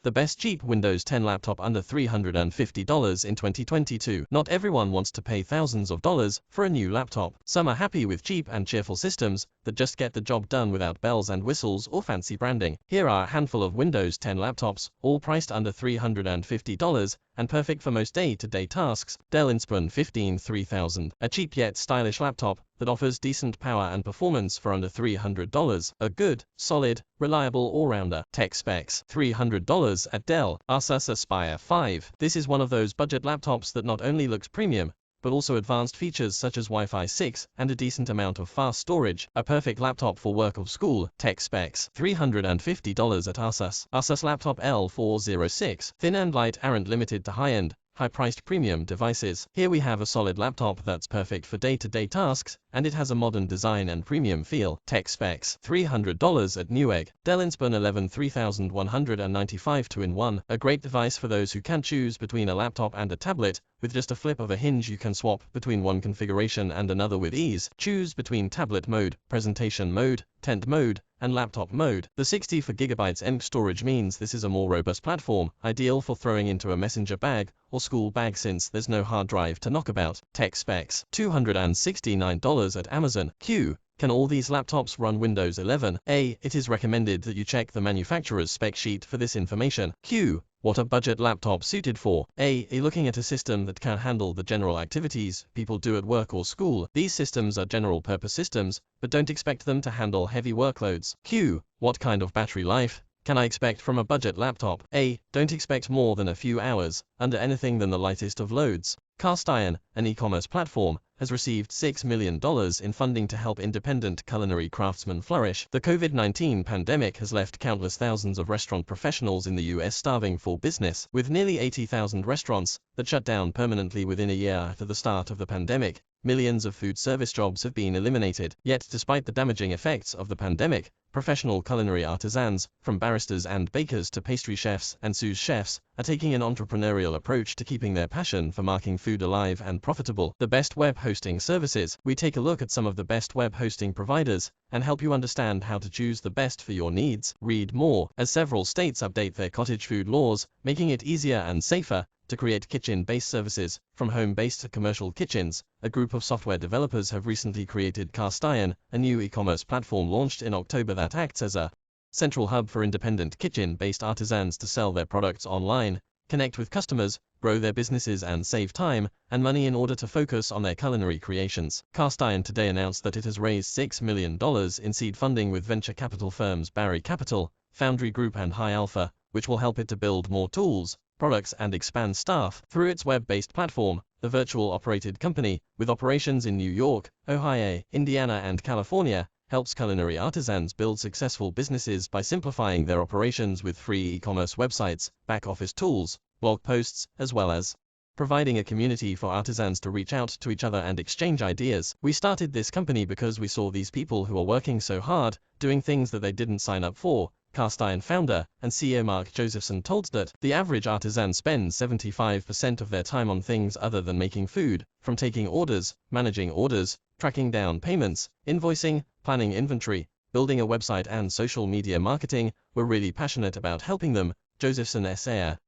The best cheap Windows 10 laptop under $350 in 2022. Not everyone wants to pay thousands of dollars for a new laptop. Some are happy with cheap and cheerful systems that just get the job done without bells and whistles or fancy branding. Here are a handful of Windows 10 laptops, all priced under $350 and perfect for most day-to-day tasks. Dell Inspiron 15-3000, a cheap yet stylish laptop that offers decent power and performance for under $300. A good, solid, reliable all-rounder. Tech specs: $300 at Dell. Asus Aspire 5. This is one of those budget laptops that not only looks premium, but also advanced features such as Wi-Fi 6 and a decent amount of fast storage. A perfect laptop for work or school. Tech specs: $350 at Asus. Asus Laptop L406. Thin and light, aren't limited to high-end, high-priced premium devices. Here we have a solid laptop that's perfect for day-to-day tasks, and it has a modern design and premium feel. Tech specs: $300 at Newegg. Dell Inspiron 11 3195 2-in-1. A great device for those who can't choose between a laptop and a tablet. With just a flip of a hinge you can swap between one configuration and another with ease. Choose between tablet mode, presentation mode, tent mode, and laptop mode. The 64GB ink storage means this is a more robust platform, ideal for throwing into a messenger bag or school bag since there's no hard drive to knock about. Tech specs: $269 at Amazon. Q. Can all these laptops run Windows 11? A. It is recommended that you check the manufacturer's spec sheet for this information. Q. What are budget laptops suited for? A. Are you looking at a system that can handle the general activities people do at work or school? These systems are general-purpose systems, but don't expect them to handle heavy workloads. Q. What kind of battery life can I expect from a budget laptop? A. Don't expect more than a few hours, under anything than the lightest of loads. Castiron, an e-commerce platform, has received $6 million in funding to help independent culinary craftsmen flourish. The COVID-19 pandemic has left countless thousands of restaurant professionals in the US starving for business. With nearly 80,000 restaurants that shut down permanently within a year after the start of the pandemic, millions of food service jobs have been eliminated. Yet, despite the damaging effects of the pandemic, professional culinary artisans, from baristas and bakers to pastry chefs and sous chefs, are taking an entrepreneurial approach to keeping their passion for making food alive and profitable. The best web hosting services. We take a look at some of the best web hosting providers and help you understand how to choose the best for your needs. Read more. As several states update their cottage food laws, making it easier and safer to create kitchen-based services, from home-based to commercial kitchens, a group of software developers have recently created Castiron, a new e-commerce platform launched in October that acts as a central hub for independent kitchen-based artisans to sell their products online, connect with customers, grow their businesses and save time and money in order to focus on their culinary creations. Castiron today announced that it has raised $6 million in seed funding with venture capital firms Barry Capital, Foundry Group and High Alpha, which will help it to build more tools, products and expand staff. Through its web-based platform, the virtual operated company, with operations in New York, Ohio, Indiana and California, helps culinary artisans build successful businesses by simplifying their operations with free e-commerce websites, back-office tools, blog posts, as well as providing a community for artisans to reach out to each other and exchange ideas. We started this company because we saw these people who are working so hard, doing things that they didn't sign up for. Castiron founder and CEO Mark Josephson told that the average artisan spends 75% of their time on things other than making food, from taking orders, managing orders, tracking down payments, invoicing, planning inventory, building a website and social media marketing. We're really passionate about helping them, Josephson said.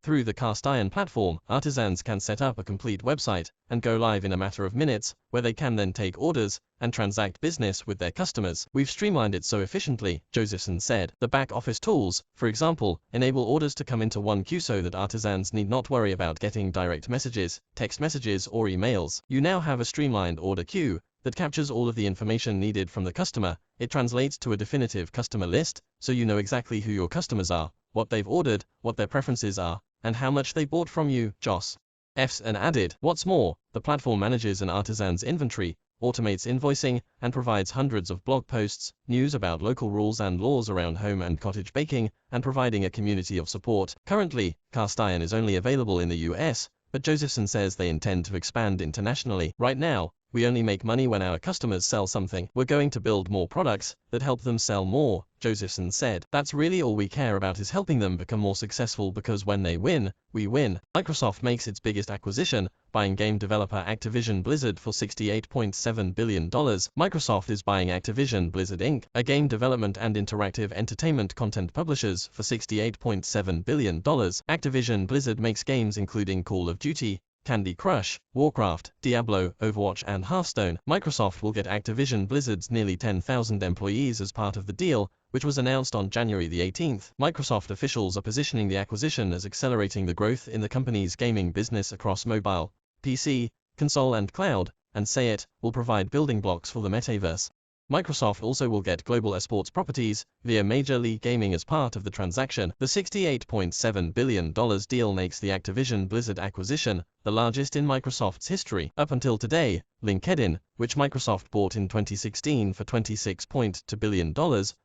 Through the Castiron platform, artisans can set up a complete website and go live in a matter of minutes, where they can then take orders and transact business with their customers. We've streamlined it so efficiently, Josephson said. The back-office tools, for example, enable orders to come into one queue so that artisans need not worry about getting direct messages, text messages or emails. You now have a streamlined order queue that captures all of the information needed from the customer. It translates to a definitive customer list, so you know exactly who your customers are, what they've ordered, what their preferences are, and how much they bought from you. Josephson added. What's more, the platform manages an artisan's inventory, automates invoicing, and provides hundreds of blog posts, news about local rules and laws around home and cottage baking, and providing a community of support. Currently, Castiron is only available in the US, but Josephson says they intend to expand internationally. Right now, We only make money when our customers sell something. We're going to build more products that help them sell more, Josephson said. That's really all we care about, is helping them become more successful, because when they win, we win. Microsoft makes its biggest acquisition, buying game developer Activision Blizzard for $68.7 billion. Microsoft is buying Activision Blizzard Inc., a game development and interactive entertainment content publishers, for $68.7 billion. Activision Blizzard makes games including Call of Duty, Candy Crush, Warcraft, Diablo, Overwatch and Hearthstone. Microsoft will get Activision Blizzard's nearly 10,000 employees as part of the deal, which was announced on January the 18th. Microsoft officials are positioning the acquisition as accelerating the growth in the company's gaming business across mobile, PC, console and cloud, and say it will provide building blocks for the metaverse. Microsoft also will get global esports properties via Major League Gaming as part of the transaction. The $68.7 billion deal makes the Activision Blizzard acquisition the largest in Microsoft's history. Up until today, LinkedIn, which Microsoft bought in 2016 for $26.2 billion,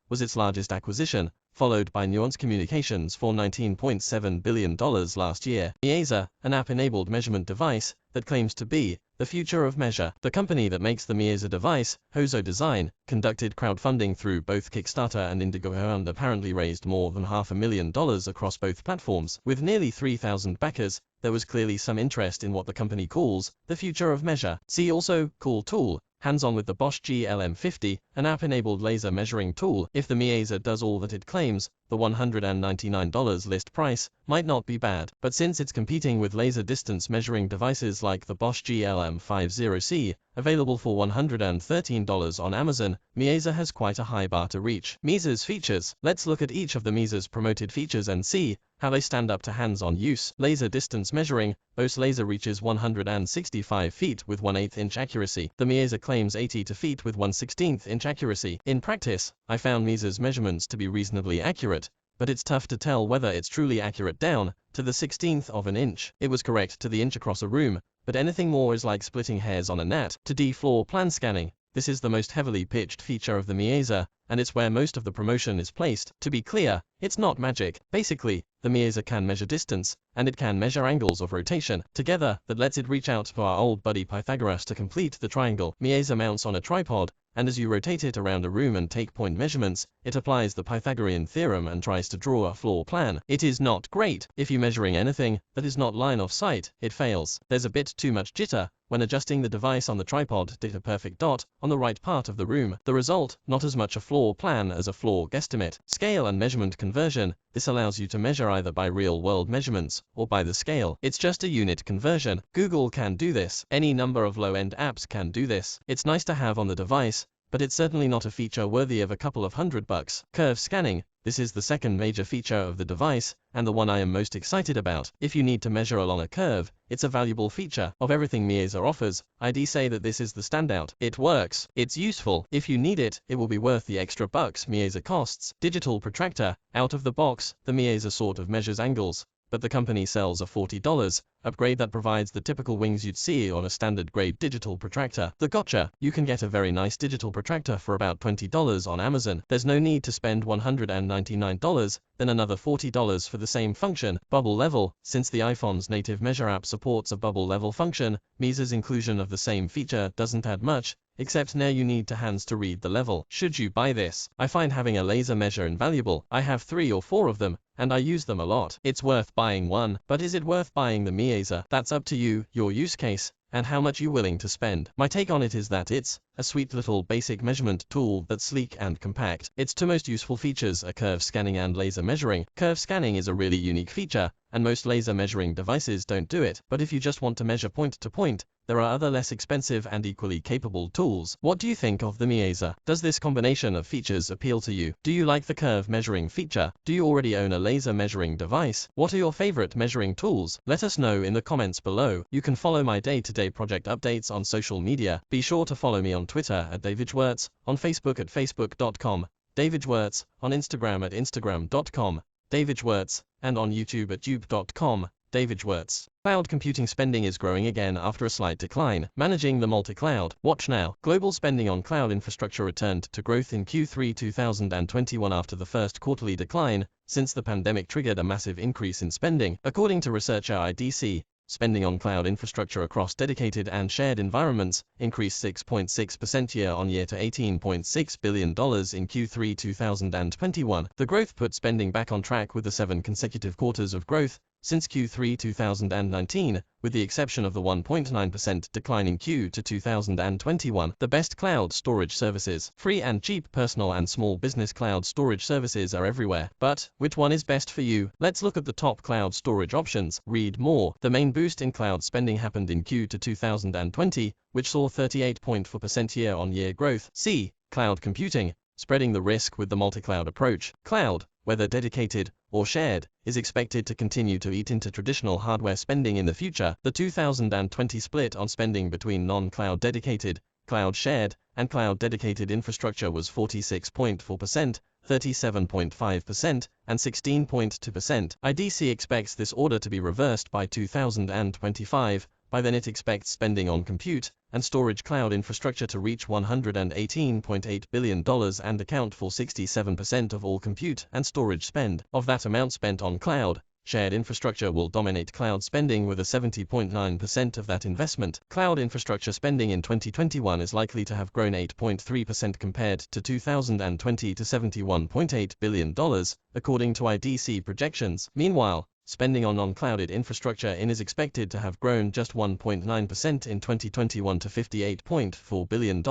was its largest acquisition, followed by Nuance Communications for $19.7 billion last year. Meazor, an app-enabled measurement device that claims to be the future of measure. The company that makes the Meazor device, Hozo Design, conducted crowdfunding through both Kickstarter and Indiegogo and apparently raised more than $500,000 across both platforms. With nearly 3,000 backers, there was clearly some interest in what the company calls the future of measure. See also, Cool Tool, hands-on with the Bosch GLM50, an app-enabled laser measuring tool. If the Meazor does all that it claims, the $199 list price might not be bad. But since it's competing with laser distance measuring devices like the Bosch GLM50C, available for $113 on Amazon, Meazor has quite a high bar to reach. Meazor's features. Let's look at each of the Meazor's promoted features and see how they stand up to hands-on use. Laser distance measuring. Bose laser reaches 165 feet with 1/8 inch accuracy. The Meazor claims 80 feet with 1/16 inch accuracy. In practice, I found Meazor's measurements to be reasonably accurate, but it's tough to tell whether it's truly accurate down to the 1/16 of an inch. It was correct to the inch across a room, but anything more is like splitting hairs on a gnat. 2D floor plan scanning. This is the most heavily pitched feature of the Meazor, and it's where most of the promotion is placed. To be clear, it's not magic. Basically, the Meazor can measure distance, and it can measure angles of rotation together that lets it reach out to our old buddy Pythagoras to complete the triangle. Meazor mounts on a tripod, and as you rotate it around a room and take point measurements, it applies the Pythagorean theorem and tries to draw a floor plan. It is not great. If you're measuring anything that is not line of sight, it fails. There's a bit too much jitter when adjusting the device on the tripod to hit a perfect dot on the right part of the room. The result, not as much a floor plan as a floor guesstimate. Scale and measurement conversion. This allows you to measure either by real-world measurements or by the scale. It's just a unit conversion. Google can do this. Any number of low-end apps can do this. It's nice to have on the device, but it's certainly not a feature worthy of a couple of $100. Curve scanning. This is the second major feature of the device, and the one I am most excited about. If you need to measure along a curve, it's a valuable feature. Of everything Meazor offers, I'd say that this is the standout. It works. It's useful. If you need it, it will be worth the extra bucks Meazor costs. Digital protractor. Out of the box, the Meazor sort of measures angles, but the company sells a $40 upgrade that provides the typical wings you'd see on a standard grade digital protractor. The gotcha. You can get a very nice digital protractor for about $20 on Amazon. There's no need to spend $199, then another $40 for the same function. Bubble level. Since the iPhone's native Measure app supports a bubble level function, Meazor's inclusion of the same feature doesn't add much, except now you need to hands to read the level. Should you buy this? I find having a laser measure invaluable. I have 3 or 4 of them, and I use them a lot. It's worth buying one, but is it worth buying the Meazor? That's up to you, your use case, and how much you're willing to spend. My take on it is that it's a sweet little basic measurement tool that's sleek and compact. Its two most useful features are curve scanning and laser measuring. Curve scanning is a really unique feature, and most laser measuring devices don't do it. But if you just want to measure point to point, there are other less expensive and equally capable tools. What do you think of the Meazor? Does this combination of features appeal to you? Do you like the curve measuring feature? Do you already own a laser measuring device? What are your favorite measuring tools? Let us know in the comments below. You can follow my day-to-day project updates on social media. Be sure to follow me on Twitter at davidschwertz, on Facebook at facebook.com, davidschwertz, on Instagram at instagram.com, davidschwertz, and on YouTube at youtube.com, davidschwertz. Cloud computing spending is growing again after a slight decline. Managing the multi-cloud. Watch now. Global spending on cloud infrastructure returned to growth in Q3 2021 after the first quarterly decline, since the pandemic triggered a massive increase in spending. According to researcher IDC, spending on cloud infrastructure across dedicated and shared environments increased 6.6% year-on-year to $18.6 billion in Q3 2021. The growth put spending back on track with the 7 consecutive quarters of growth since Q3 2019, with the exception of the 1.9% decline in Q2 2021. The best cloud storage services. Free and cheap personal and small business cloud storage services are everywhere. But which one is best for you? Let's look at the top cloud storage options. Read more. The main boost in cloud spending happened in Q2 2020, which saw 38.4% year-on-year growth. C. Cloud computing. Spreading the risk with the multi-cloud approach. Cloud, whether dedicated or shared, is expected to continue to eat into traditional hardware spending in the future. The 2020 split on spending between non-cloud dedicated, cloud shared, and cloud dedicated infrastructure was 46.4%, 37.5%, and 16.2%. IDC expects this order to be reversed by 2025. By then it expects spending on compute and storage cloud infrastructure to reach $118.8 billion and account for 67% of all compute and storage spend. Of that amount spent on cloud, shared infrastructure will dominate cloud spending with a 70.9% of that investment. Cloud infrastructure spending in 2021 is likely to have grown 8.3% compared to 2020 to $71.8 billion, according to IDC projections. Meanwhile, spending on non-clouded infrastructure is expected to have grown just 1.9% in 2021 to $58.4 billion,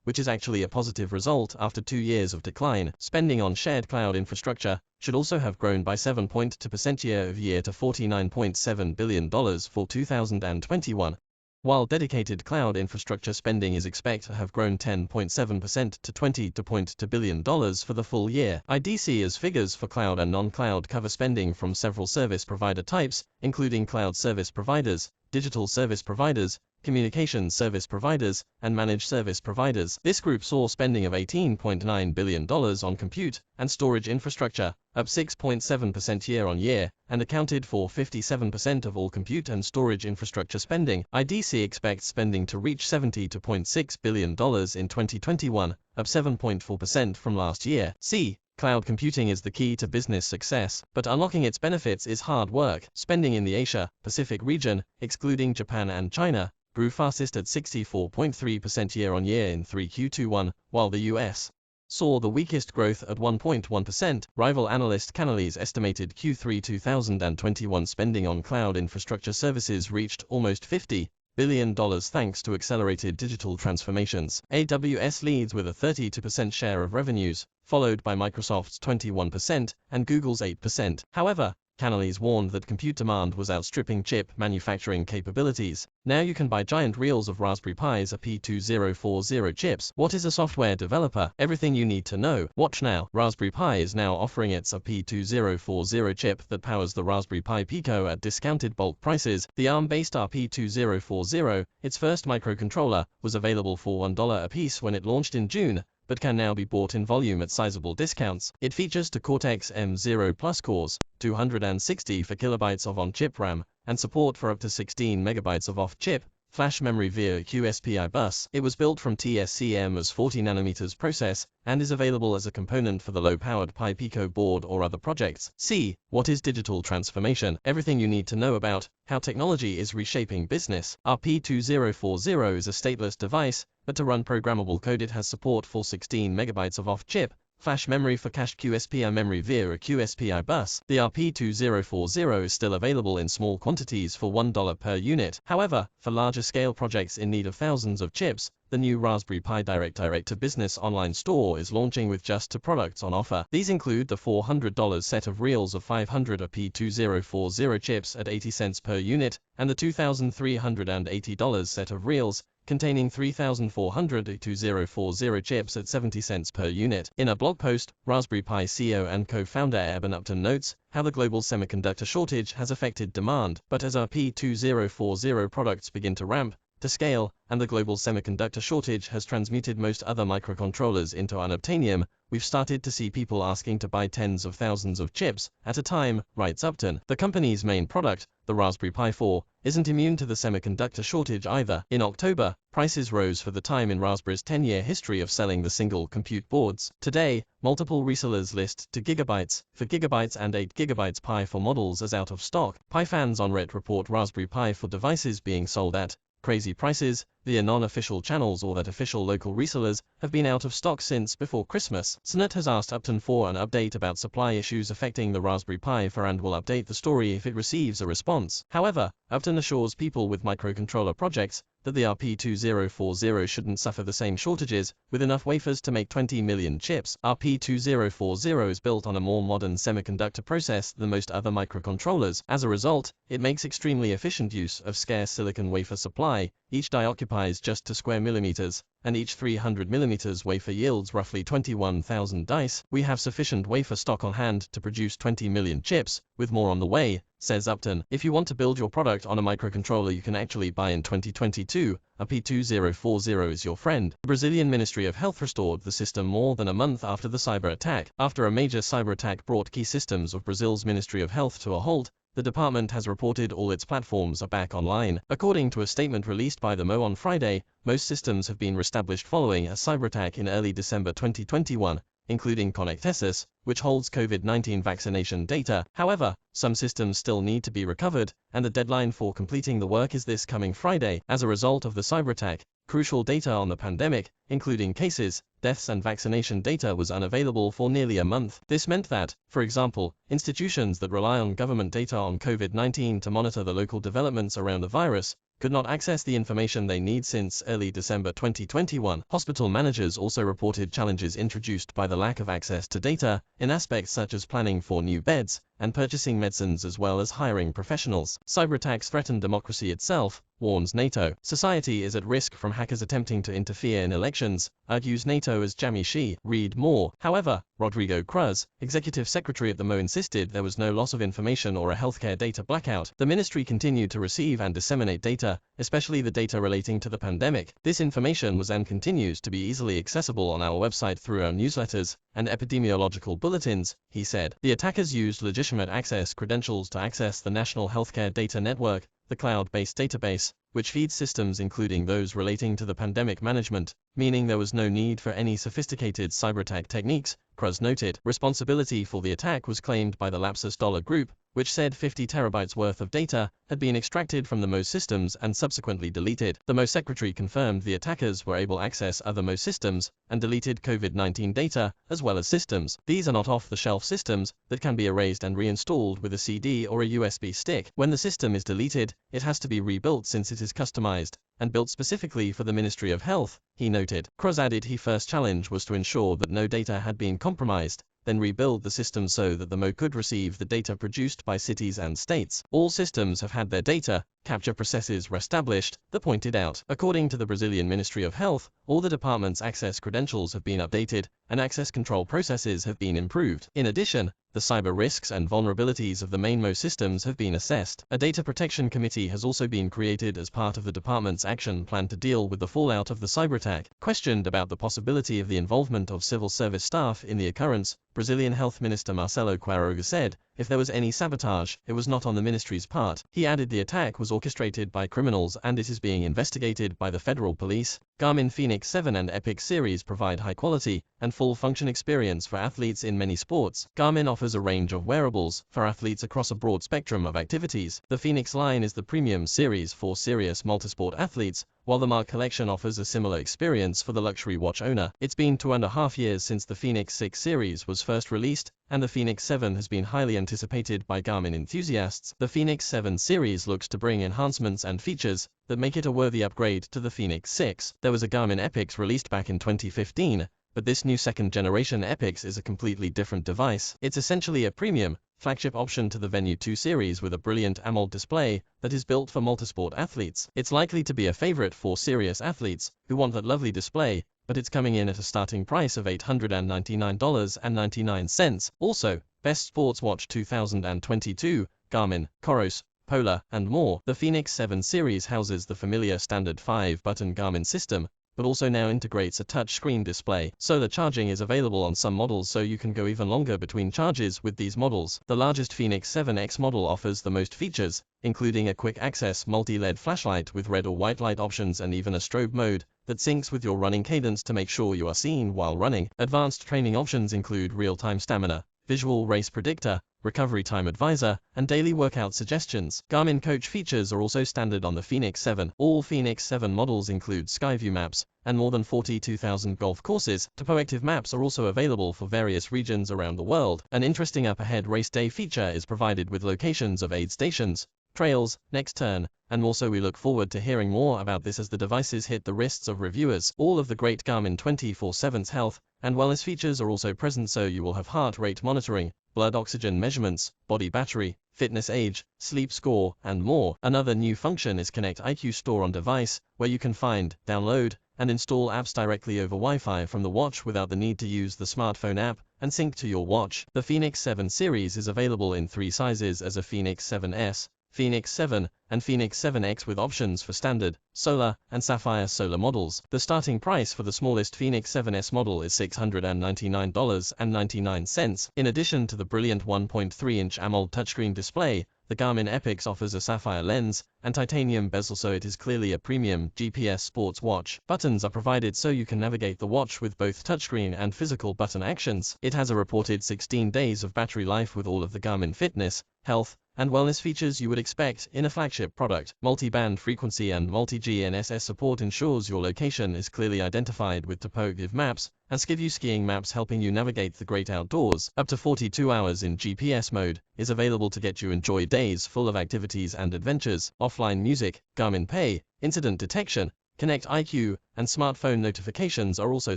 which is actually a positive result after 2 years of decline. Spending on shared cloud infrastructure should also have grown by 7.2% year-over-year to $49.7 billion for 2021. While dedicated cloud infrastructure spending is expected to have grown 10.7% to $20.2 billion for the full year. IDC's figures for cloud and non-cloud cover spending from several service provider types, including cloud service providers, digital service providers, communications service providers, and managed service providers. This group saw spending of $18.9 billion on compute and storage infrastructure, up 6.7% year-on-year, and accounted for 57% of all compute and storage infrastructure spending. IDC expects spending to reach $72.6 billion in 2021, up 7.4% from last year. C. Cloud computing is the key to business success, but unlocking its benefits is hard work. Spending in the Asia-Pacific region, excluding Japan and China, grew fastest at 64.3% year-on-year in 3Q21, while the US saw the weakest growth at 1.1%. Rival analyst Canalys estimated Q3 2021 spending on cloud infrastructure services reached almost $50 billion thanks to accelerated digital transformations. AWS leads with a 32% share of revenues, followed by Microsoft's 21% and Google's 8%. However, Canalys warned that compute demand was outstripping chip manufacturing capabilities. Now you can buy giant reels of Raspberry Pis AP2040 chips. What is a software developer? Everything you need to know. Watch now. Raspberry Pi is now offering its AP2040 chip that powers the Raspberry Pi Pico at discounted bulk prices. The ARM-based AP2040, its first microcontroller, was available for $1 a piece when it launched in June, but can now be bought in volume at sizable discounts. It features two Cortex M0 Plus cores, 264 kilobytes of on-chip RAM, and support for up to 16 megabytes of off-chip flash memory via QSPI bus. It was built from TSMC's 40nm process and is available as a component for the low-powered Pi Pico board or other projects. C. What is digital transformation? Everything you need to know about how technology is reshaping business. AP2040 is a stateless device, but to run programmable code it has support for 16 megabytes of off-chip flash memory for cached QSPI memory via a QSPI bus. The AP2040 is still available in small quantities for $1 per unit. However, for larger scale projects in need of thousands of chips, the new Raspberry Pi direct-to-business online store is launching with just 2 products on offer. These include the $400 set of reels of 500 AP2040 chips at 80 cents per unit, and the $2,380 set of reels containing 3,400 AP2040 chips at 70 cents per unit. In a blog post, Raspberry Pi CEO and co-founder Eben Upton notes how the global semiconductor shortage has affected demand. But as AP2040 products begin to ramp to scale, and the global semiconductor shortage has transmuted most other microcontrollers into unobtainium, we've started to see people asking to buy tens of thousands of chips at a time, writes Upton. The company's main product, The Raspberry Pi 4 isn't immune to the semiconductor shortage either. In October, prices rose for the time in Raspberry's 10-year history of selling the single compute boards. Today, multiple resellers list 2 GB, 4 GB and 8 GB Pi 4 models as out of stock. Pi fans on Reddit report Raspberry Pi 4 devices being sold at crazy prices via non-official channels or that official local resellers have been out of stock since before Christmas. CNET has asked Upton for an update about supply issues affecting the Raspberry Pi 4 and will update the story if it receives a response. However, Upton assures people with microcontroller projects that the RP2040 shouldn't suffer the same shortages, with enough wafers to make 20 million chips. RP2040 is built on a more modern semiconductor process than most other microcontrollers. As a result, it makes extremely efficient use of scarce silicon wafer supply. Each die occupies just 2 square millimeters, and each 300 millimeters wafer yields roughly 21,000 dice. We have sufficient wafer stock on hand to produce 20 million chips, with more on the way, says Upton. If you want to build your product on a microcontroller you can actually buy in 2022, RP2040 is your friend. The Brazilian Ministry of Health restored the system more than a month after the cyber attack. After a major cyber attack brought key systems of Brazil's Ministry of Health to a halt, the department has reported all its platforms are back online. According to a statement released by the MO on Friday, most systems have been reestablished following a cyber attack in early December 2021, including Conectesys, which holds COVID-19 vaccination data. However, some systems still need to be recovered, and the deadline for completing the work is this coming Friday. As a result of the cyber attack, crucial data on the pandemic, including cases, deaths and vaccination data was unavailable for nearly a month. This meant that, for example, institutions that rely on government data on COVID-19 to monitor the local developments around the virus could not access the information they need since early December 2021. Hospital managers also reported challenges introduced by the lack of access to data in aspects such as planning for new beds and purchasing medicines as well as hiring professionals. Cyber attacks threaten democracy itself, warns NATO. Society is at risk from hackers attempting to interfere in elections, argues NATO as Jamie Shi. Read more. However, Rodrigo Cruz, executive secretary at the MO, insisted there was no loss of information or a healthcare data blackout. The ministry continued to receive and disseminate data, especially the data relating to the pandemic. This information was and continues to be easily accessible on our website through our newsletters and epidemiological bulletins, he said. The attackers used legitimate access credentials to access the National Healthcare Data Network, the cloud-based database, which feeds systems including those relating to the pandemic management, meaning there was no need for any sophisticated cyberattack techniques, Cruz noted. Responsibility for the attack was claimed by the Lapsus Dollar Group, which said 50 terabytes worth of data had been extracted from the MO systems and subsequently deleted. The MO secretary confirmed the attackers were able to access other MO systems and deleted COVID-19 data, as well as systems. These are not off-the-shelf systems that can be erased and reinstalled with a CD or a USB stick. When the system is deleted, it has to be rebuilt since it is customized and built specifically for the Ministry of Health, he noted. Cruz added his first challenge was to ensure that no data had been compromised, then rebuild the system so that the MO could receive the data produced by cities and states. All systems have had their data capture processes reestablished, they pointed out. According to the Brazilian Ministry of Health, all the department's access credentials have been updated, and access control processes have been improved. In addition, the cyber risks and vulnerabilities of the main MO systems have been assessed. A data protection committee has also been created as part of the department's action plan to deal with the fallout of the cyber attack. Questioned about the possibility of the involvement of civil service staff in the occurrence, Brazilian Health Minister Marcelo Queiroga said, if there was any sabotage, it was not on the ministry's part. He added the attack was orchestrated by criminals and it is being investigated by the federal police. Garmin Fenix 7 and Epix series provide high-quality and full-function experience for athletes in many sports. Garmin offers a range of wearables for athletes across a broad spectrum of activities. The Fenix line is the premium series for serious multisport athletes, while the Mark collection offers a similar experience for the luxury watch owner. It's been 2.5 years since the Fenix 6 series was first released, and the Fenix 7 has been highly anticipated by Garmin enthusiasts. The Fenix 7 series looks to bring enhancements and features that make it a worthy upgrade to the Fenix 6. There was a Garmin Epix released back in 2015, but this new second-generation Epix is a completely different device. It's essentially a premium, flagship option to the Venue 2 series with a brilliant AMOLED display that is built for multisport athletes. It's likely to be a favorite for serious athletes who want that lovely display, but it's coming in at a starting price of $899.99. Also, Best Sports Watch 2022, Garmin, Coros, Polar, and more. The Fenix 7 series houses the familiar standard 5-button Garmin system, but also now integrates a touchscreen display. Solar charging is available on some models, so you can go even longer between charges with these models. The largest Fenix 7X model offers the most features, including a quick access multi-LED flashlight with red or white light options and even a strobe mode that syncs with your running cadence to make sure you are seen while running. Advanced training options include real-time stamina, visual race predictor, recovery time advisor, and daily workout suggestions. Garmin Coach features are also standard on the Fenix 7. All Fenix 7 models include Skyview maps, and more than 42,000 golf courses. Topoactive maps are also available for various regions around the world. An interesting up-ahead race day feature is provided with locations of aid stations, trails, next turn, and more, so we look forward to hearing more about this as the devices hit the wrists of reviewers. All of the great Garmin 24/7's health and wellness features are also present, so you will have heart rate monitoring, blood oxygen measurements, body battery, fitness age, sleep score, and more. Another new function is Connect IQ Store on device, where you can find, download, and install apps directly over Wi-Fi from the watch without the need to use the smartphone app and sync to your watch. The Fenix 7 series is available in 3 sizes as a Fenix 7S, Fenix 7, and Fenix 7X with options for standard, solar, and sapphire solar models. The starting price for the smallest Fenix 7S model is $699.99. In addition to the brilliant 1.3-inch AMOLED touchscreen display, the Garmin Epix offers a sapphire lens and titanium bezel, so it is clearly a premium GPS sports watch. Buttons are provided so you can navigate the watch with both touchscreen and physical button actions. It has a reported 16 days of battery life with all of the Garmin fitness, health, and wellness features you would expect in a flagship product. Multi-band frequency and multi-GNSS support ensures your location is clearly identified with topoactive maps and Skivvy skiing maps, helping you navigate the great outdoors. Up to 42 hours in GPS mode is available to get you enjoy days full of activities and adventures. Offline music, Garmin Pay, incident detection, Connect IQ, and smartphone notifications are also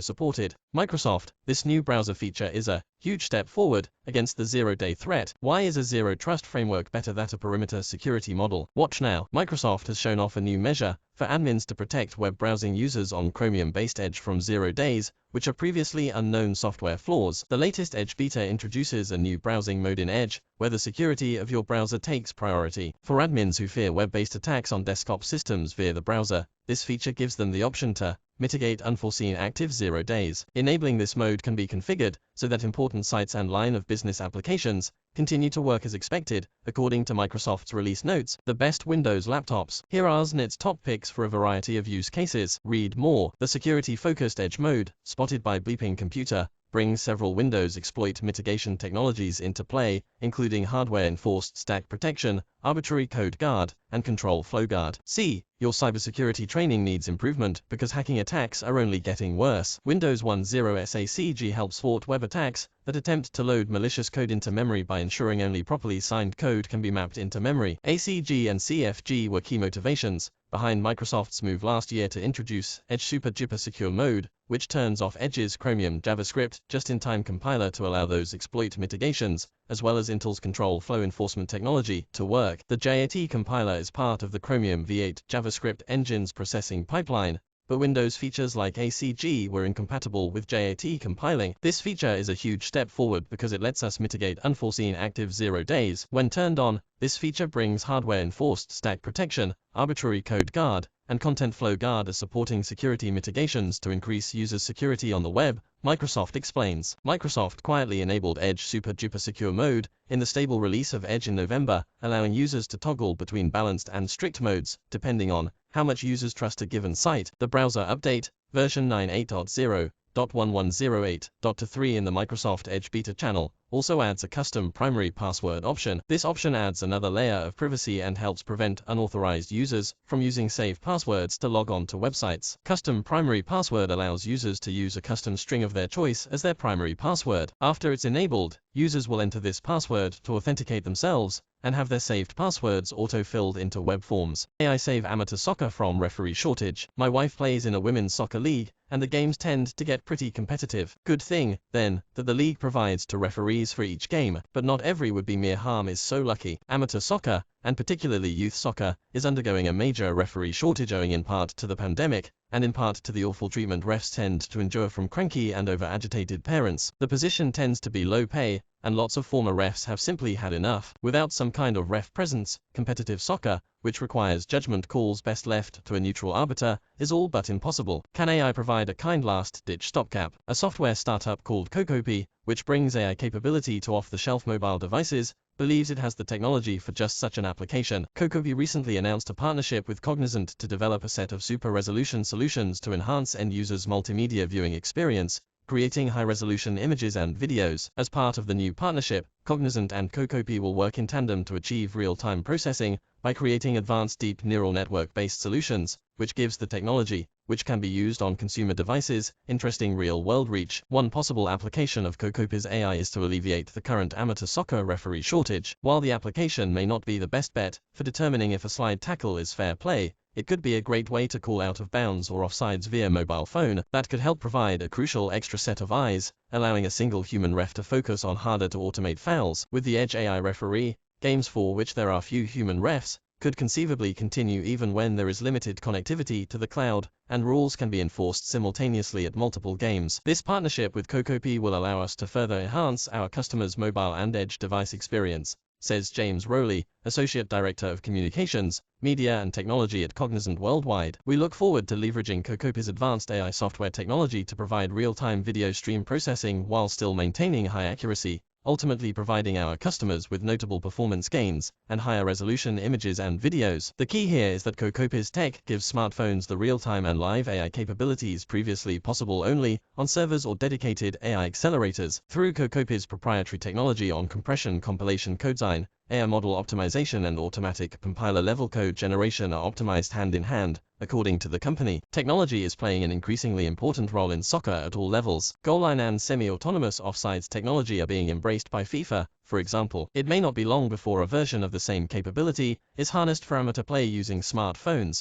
supported. Microsoft, this new browser feature is a huge step forward against the zero-day threat. Why is a zero-trust framework better than a perimeter security model? Watch now. Microsoft has shown off a new measure for admins to protect web browsing users on Chromium-based Edge from 0 days, which are previously unknown software flaws. The latest Edge beta introduces a new browsing mode in Edge, where the security of your browser takes priority. For admins who fear web-based attacks on desktop systems via the browser, this feature gives them the option to mitigate unforeseen active 0 days. Enabling this mode can be configured so that important sites and line of business applications continue to work as expected, according to Microsoft's release notes. The best Windows laptops. Here are Znet's top picks for a variety of use cases. Read more. The security-focused Edge mode, spotted by Bleeping Computer, brings several Windows exploit mitigation technologies into play, including hardware-enforced stack protection, arbitrary code guard, and control flow guard. C. Your cybersecurity training needs improvement because hacking attacks are only getting worse. Windows 10 SACG helps thwart web attacks that attempt to load malicious code into memory by ensuring only properly signed code can be mapped into memory. ACG and CFG were key motivations behind Microsoft's move last year to introduce Edge Super Duper Secure Mode, which turns off Edge's Chromium JavaScript just-in-time compiler to allow those exploit mitigations, as well as Intel's control flow enforcement technology, to work. The JAT compiler is part of the Chromium V8 JavaScript engine's processing pipeline, but Windows features like ACG were incompatible with JAT compiling. This feature is a huge step forward because it lets us mitigate unforeseen active 0 days. When turned on, this feature brings hardware-enforced stack protection, arbitrary code guard, and content flow guard as supporting security mitigations to increase users' security on the web, Microsoft explains. Microsoft quietly enabled Edge Super Duper Secure Mode in the stable release of Edge in November, allowing users to toggle between balanced and strict modes, depending on how much users trust a given site. The browser update, version 98.0.1108.3 in the Microsoft Edge beta channel, also adds a custom primary password option. This option adds another layer of privacy and helps prevent unauthorized users from using saved passwords to log on to websites. Custom primary password allows users to use a custom string of their choice as their primary password. After it's enabled, users will enter this password to authenticate themselves and have their saved passwords auto-filled into web forms. I save amateur soccer from referee shortage. My wife plays in a women's soccer league, and the games tend to get pretty competitive. Good thing, then, that the league provides 2 referees for each game, but not every would-be mere harm is so lucky. Amateur soccer and particularly youth soccer, is undergoing a major referee shortage owing in part to the pandemic, and in part to the awful treatment refs tend to endure from cranky and over-agitated parents. The position tends to be low pay, and lots of former refs have simply had enough. Without some kind of ref presence, competitive soccer, which requires judgment calls best left to a neutral arbiter, is all but impossible. Can AI provide a kind last-ditch stopgap? A software startup called Cocopy, which brings AI capability to off-the-shelf mobile devices, believes it has the technology for just such an application. Cocopy recently announced a partnership with Cognizant to develop a set of super-resolution solutions to enhance end users' multimedia viewing experience, creating high-resolution images and videos. As part of the new partnership, Cognizant and Cocopy will work in tandem to achieve real-time processing by creating advanced deep neural network-based solutions, which gives the technology, which can be used on consumer devices, interesting real-world reach. One possible application of Cocopy's AI is to alleviate the current amateur soccer referee shortage. While the application may not be the best bet for determining if a slide tackle is fair play, it could be a great way to call out of bounds or offsides via mobile phone. That could help provide a crucial extra set of eyes, allowing a single human ref to focus on harder to automate fouls. With the Edge AI referee, games for which there are few human refs could conceivably continue even when there is limited connectivity to the cloud, and rules can be enforced simultaneously at multiple games. This partnership with Cocopy will allow us to further enhance our customers' mobile and edge device experience, says James Rowley, Associate Director of Communications, Media and Technology at Cognizant Worldwide. We look forward to leveraging Cocopy's advanced AI software technology to provide real-time video stream processing while still maintaining high accuracy, ultimately providing our customers with notable performance gains and higher resolution images and videos. The key here is that Cocopy's tech gives smartphones the real-time and live AI capabilities previously possible only on servers or dedicated AI accelerators. Through Cocopy's proprietary technology on compression compilation codesign, AI model optimization and automatic compiler-level code generation are optimized hand-in-hand, according to the company. Technology is playing an increasingly important role in soccer at all levels. Goal line and semi-autonomous offsides technology are being embraced by FIFA, for example. It may not be long before a version of the same capability is harnessed for amateur play using smartphones.